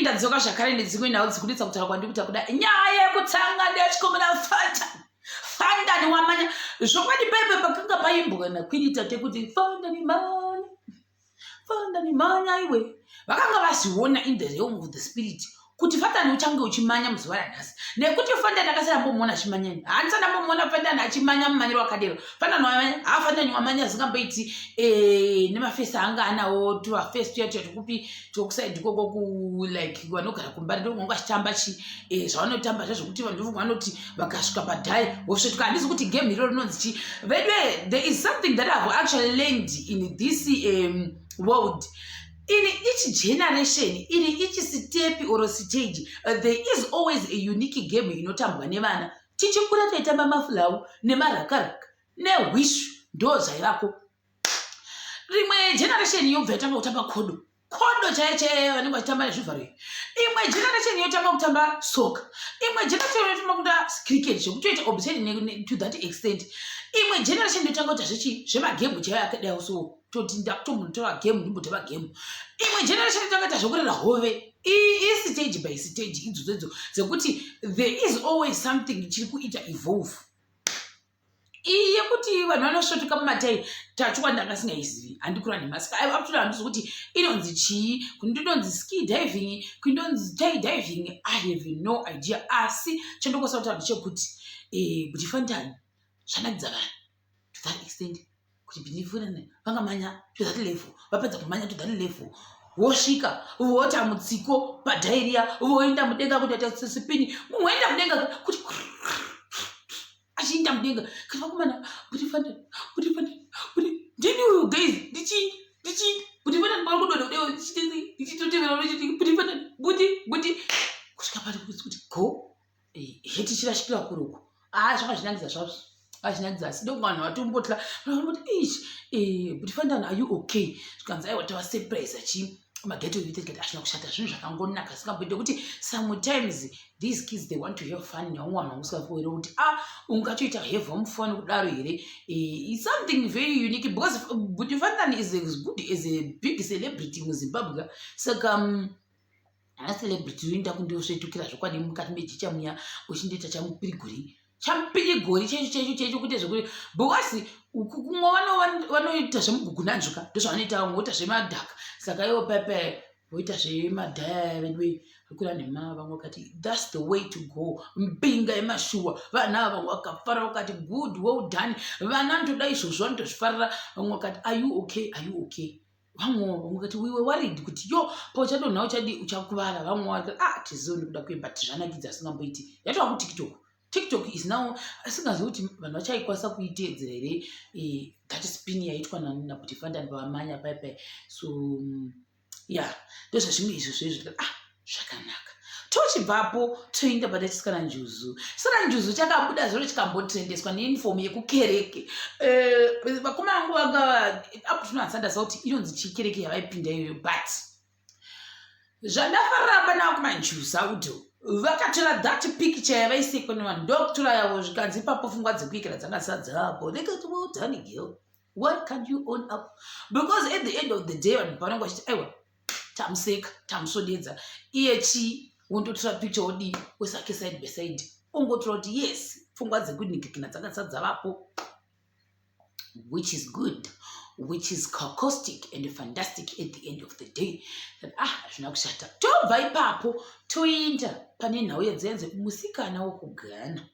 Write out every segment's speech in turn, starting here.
ndadzoka zvakare nedzimwe nhau dzikunetsa kutaura kwandiri kuti kuda nyaya yekutanga ndechikomera fandani wamanya zvokwadi pepe pakanga paimbwa nakwini tate kuti fandani manya iwe vakanga vaziona in the realm of the spirit kuti fandani uchange uchimanya muzuva ranhasi nekuti fandani akasarambomona achimanyani haandisandambomona fandani achimanya mumanyiro wakadero fandani wamanya haafandani wamanya asingamboiti nemafesi anga anawo tuvafesi tuya tuya tukupi tokusaidi koko like vanogara kumbari ndokunga achitamba zvavanotamba zvezvokuti vanhu vanoti vakasvika padhai vosvetuka handisi kuti game iro rinonzi chi vedwe there is something that I've actually learned in this world. In each generation, in each step or stage, there is always a unique game inotambwa nevana. Tichikura taitamba maflau, nemarakaraka, newish, ndoza yako. Rimwe generation yobva yatanga kutamba kodo chaiye vanenge vachitamba nezvivharo. Imwe generation yotanga kutamba soka. Imwe generation yotamba kuita cricket chokutoita obsessed to that extent. Imwe generation yotanga kuita zvemagemu chaiye akadai so toti ndakutomutora game ndimbotamba game. Imwe generation yotanga kuita zvokurera hove. Stage by stage idzodzo dzekuti there is always something chiri kuita evolve. Yekuti vanhu vanosvotuka mumatai tachuka ndakasingazivi handikura nemasika aptula handisi kuti inonzi chii kundinonzi ski diving kundinonzi tai diving I have no idea asi chandokosa kuti vanhu chekuti kuti fandani zvanakidza vanhu to that extent kuti bhinifurane vangamanya to that level vapedza kumanya to that level vosvika vota mutsiko padhairia voenda mudenga kuti aita sipini mumwe enda mudenga kuti achinda mudenga kana vakomana kuti fandani kuti ndini uyu guys ndichi kuti fandani pari kudododewo ndichitotevera kuti fandani kuti kusvika pari kuti go heti chirashikira kuruku zvanga zvinangidza zvazvo azvinangidza asi ndokuvanhu vatombotla kuti fandani are you okay zvikanzi aiwa tava surprise achi mageto youth ashina kushata zvinhu zvakangonaka singamboite kuti sometimes these kids they want to have fun neumwana wangusingafoere kuti ungatoita have mufani kudaro here it's something very unique because Buti Fandani is as good as a big celebrity muZimbabwe saka ana celebrity unoenda kundosvetukira zvokwadi mukati mejicha muya uchindoita champirigori checho kuti zvokuti because kumwe vanoita zvemugugunanzvuka ndozvavanoita vamwe voita zvemadhaka saka ivo pepe voita zvemadhaya vedwe vakura nema vamwe vakati that's the way to go mbinga yemashuwa vana vamwe vakafara vakati good well done vana ndoda izvozvo vanotozvifarira vamwe vakati are you okay vamwe vakati we were worried kuti yo pauchadonha uchakuvara vamwe vakati tizoni kuda kuimba tizvanakidza asingamboiti yatova kuTikTok is now asingazi kuti vanhu vachaikwanisa kuiteedzera here that spin yaitwa naButi Fandani pavamanya paipai so yeah ndozvazvimwe izvozvo zvakanaka tochibvapo toenda pada chisikana njuzu chakabuda zvoro chikambotrendeswa neuniform yekukereke vakoma vangu vanga apo tinohansandaza kuti inonzi chikereke yavaipinda iyoyo but zvandafarira pana kumanjuzu auto vakatora that picture yavaisekwa nevanhu ndokutora yavo zvikanzi ipapo pfungwa dzekuikira dzangasadzapo nekati well done girl what can you own up because at the end of the day vanhu pavanenge vachiti aiwa tamuseka tamusodedza iye chi wondotora picture wodi wesake side by side ungotora kuti yes pfungwa dzekunikikina dzangasadzavapo which is good which is caustic and fantastic at the end of the day that zvina kushata tobva ipapo toenda pane nhau yedzenze musikana wokugana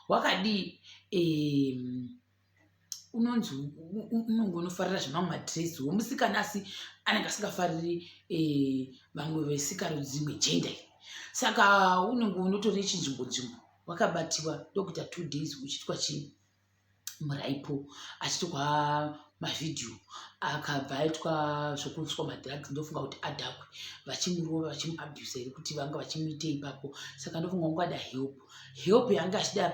wakadi unonzi unonge unofarira zvemamwe madresi womusikana asi anenge asingafariri vamwe vesikaro dzimwe gender saka unonge unotori chinzvimbo wakabatiwa ndokuita 2 days uchitwa chii muraipo achitwa mavidhiyo akabva aitwa zvokuiswa madrugs ndofunga kuti adhakwe vachimurova vachimuabuse here kuti vanga vachimuite ipapo saka ndofunga ungada help yanga achida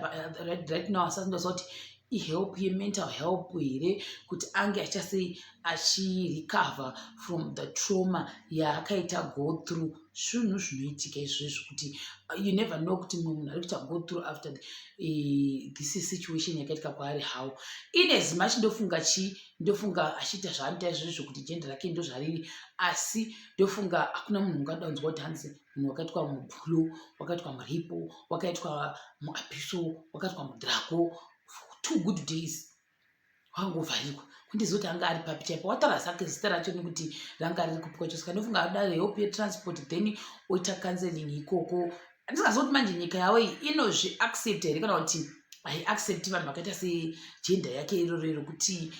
right now asasindoziva kuti ihelp yemental help here kuti ange achirecover from the trauma yaakaita go through. Zvinhu zvinoitika izvozvo kuti you never know kuti munhu ari kuita go through after this situation yakaitika kwaari how. Inez much ndofunga achiita zvaanoita izvozvo kuti jenda rake ndo zvariri, asi ndofunga hakuna munhu ungadanzwa kuti hanzi munhu wakaitwa mubhulu, wakaitwa muripo, wakaitwa muapiso, wakaitwa mudhirago 2 good days wangovharikwa kundizoti anga ari papi chaipo. Wataura zake zita racho nekuti ranga riri kupwachoswa. Ndofunga adare help yetransport then oita counseling ikoko. Ndisingazoti manje nyika yawo inozviaccept here kana kuti haiaccept vanhu vakaita sejenda yake irorero kuti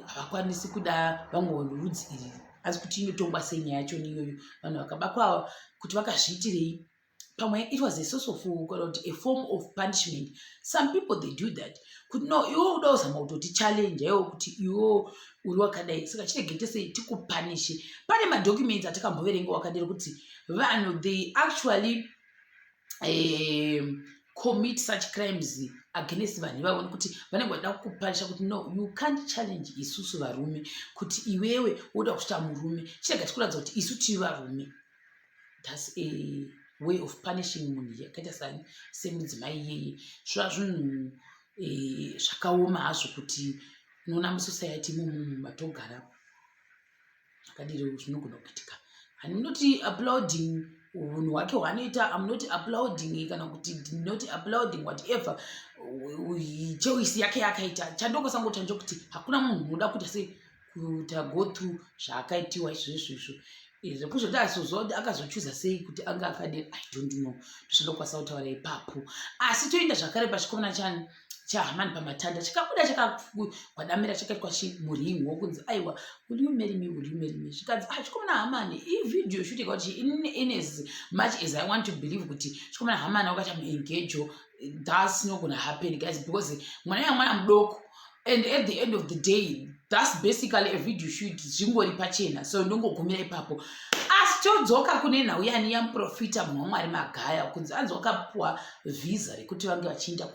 havakwanisi kuda vamwe rudzi iri, asi kuti inotongwa senyaya yacho niyoyo. Vanhu vakabakwa kuti vakazviitirei pamwe it was a source of a form of punishment. Some people they do that kuti no iwo uda uzama kutoti challenge iwo kuti iwo uri wakadai, saka chiregete sei tikupanishe. Pane madocuments atakamboverenga wakadai kuti vanhu they actually commit such crimes against vanhu ivavo nekuti vanenge vada kukupanisha kuti no you can't challenge isusu varume kuti iwewe uda kusvita murume, chirega tikuratidza kuti isu tiri varume. That's a way of punishing munhu yakaita semudzimai iyeye. Zviva zvinhu zvakaoma hazvo kuti unoona musociety matogara zvakadiro zvinogona kuitika. I'm not applauding unhu hwake hwaanoita, I'm not applauding kana kuti not applauding whatever choice yake yakaita. Chandongosangota njokuti hakuna munhu unoda kuita kuita go through zvaakaitiwa izvozvo. Kuzoti azozoti akazochuza sei kuti anga akadai I don't know. Ndoshandokwanisa kutaura ipapo. Asi toenda zvakare pachikomana chaHamani pamatanda chikabuda chakakwadamira chakaitwa chimuringo kunzi aiwa will you marry me, will you marry me. Chikanzi chikomana Hamani ividhiyo shoot ikati in as much as I want to believe kuti chikomana Hamani wakati amuengage that's not gonna happen guys, because mwana mudoko and at the end of the day that's basically a video shoot zvingori pachena. So ndongogumira ipapo. Asi todzoka kune nhau yani yamuprofita munhu waMwari Magaya kunzi anzi wakapuwa visa rekuti vange vachienda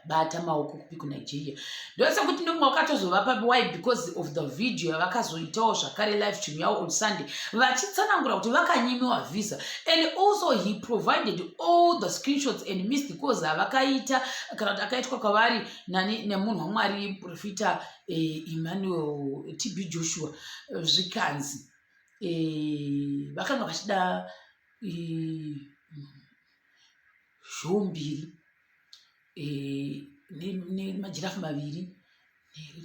bata maoko kupi kuNigeria. Ndoisa kuti ndomwe wakatozova papi. Why? Because of the video yavakazoitawo zvakare live stream yawo on Sunday vachitsanangura kuti vakanyimiwa visa, and also he provided all the screenshots and missed calls avakaita kana kuti akaitwa kwavari nemunhu waMwari profita Emmanuel TB Joshua. Zvikanzi vakanga vachida show mbiri nemajirafu maviri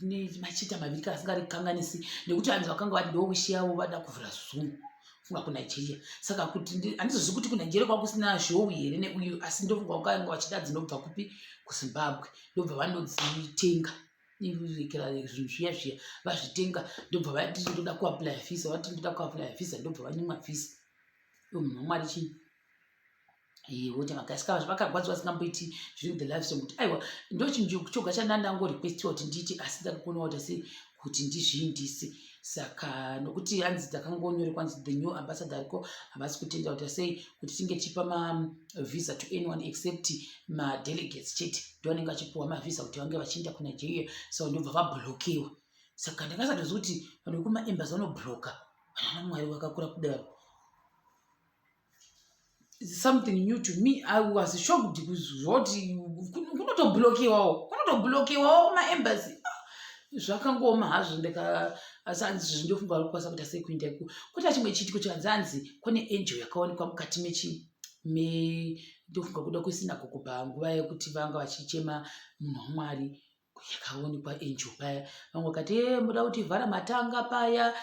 nemachita maviri kana asingarikanganisi, nekuti hanzi vakanga vati ndowishi yavo vada kuvhura zungu funga kuNigeria. Saka kuti handizozvi kuti kuNigeria kwakusina zhowu here neuyu, asi ndofunga vakanga vachida dzinobva kupi kuZimbabwe, ndobva vanodzitenga irekera zvinhu zviya vazvitenga, ndobva vati ndoda kuapply visa, vati ndoda kuapply visa, ndobva vanyimwa visa. Munhu waMwari chii wote makasikava zvavakagwadzwa vasingamboiti zviri the life song kuti aiwa ndo chinhu choga chandandangorequestiwa kuti ndiite, asi ndakakonawo kuti kuti ndizviindise. Saka nokuti hanzi takangonyorekwa kwanzi the new ambassador ariko havasi kutenda kuti sei kuti tinge tichipa mavisa to anyone except madelegates chete ndovanenge vachipuwa mavisa kuti vange vachienda kuNigeria. Saka ndobva vabhlokiwa. Saka ndakasatoziva kuti vanhu vekumaembassy vanobhloka vanhu vaMwari vakakura kudaro. Something new to me. I was shocked kuzvoti kunotobhlokiwawo kumaembassy. Zvakangoma hazvo ndikasanzi zvindofunga vari kwasa kuti sei kuenda iko. Kuita chimwe chitiko chanzanzi kune angel yakaonekwa mukati ndofunga kuda kusinagogo panguva yekuti vanga vachichema munhu waMwari yakaonekwa angel paya. Vamwe vakati muda kuti vhara matanga paya.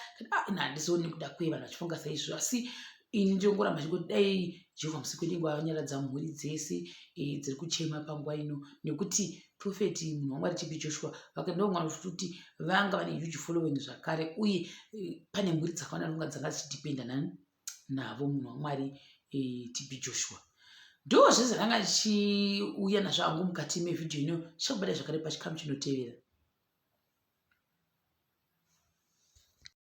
Handisioni kuda kwe vanhu vachifunga saizvo, asi ini ndongoramba chingoti dai Jehovha Musikwedengu avanyaradza mhuri dzese dziri kuchema panguva ino, nekuti profeti munhu waMwari TB Joshua vakandomwana kuti vanga vane huge following zvakare, uye pane mhuri dzakawanda dzanga dzichidipenda navo munhu waMwari TB Joshua. Ndo zvese zvakanga chiuya nazvo hangu mukati mevhidhiyo ino. Chakubata zvakare pachikamu chinotevera.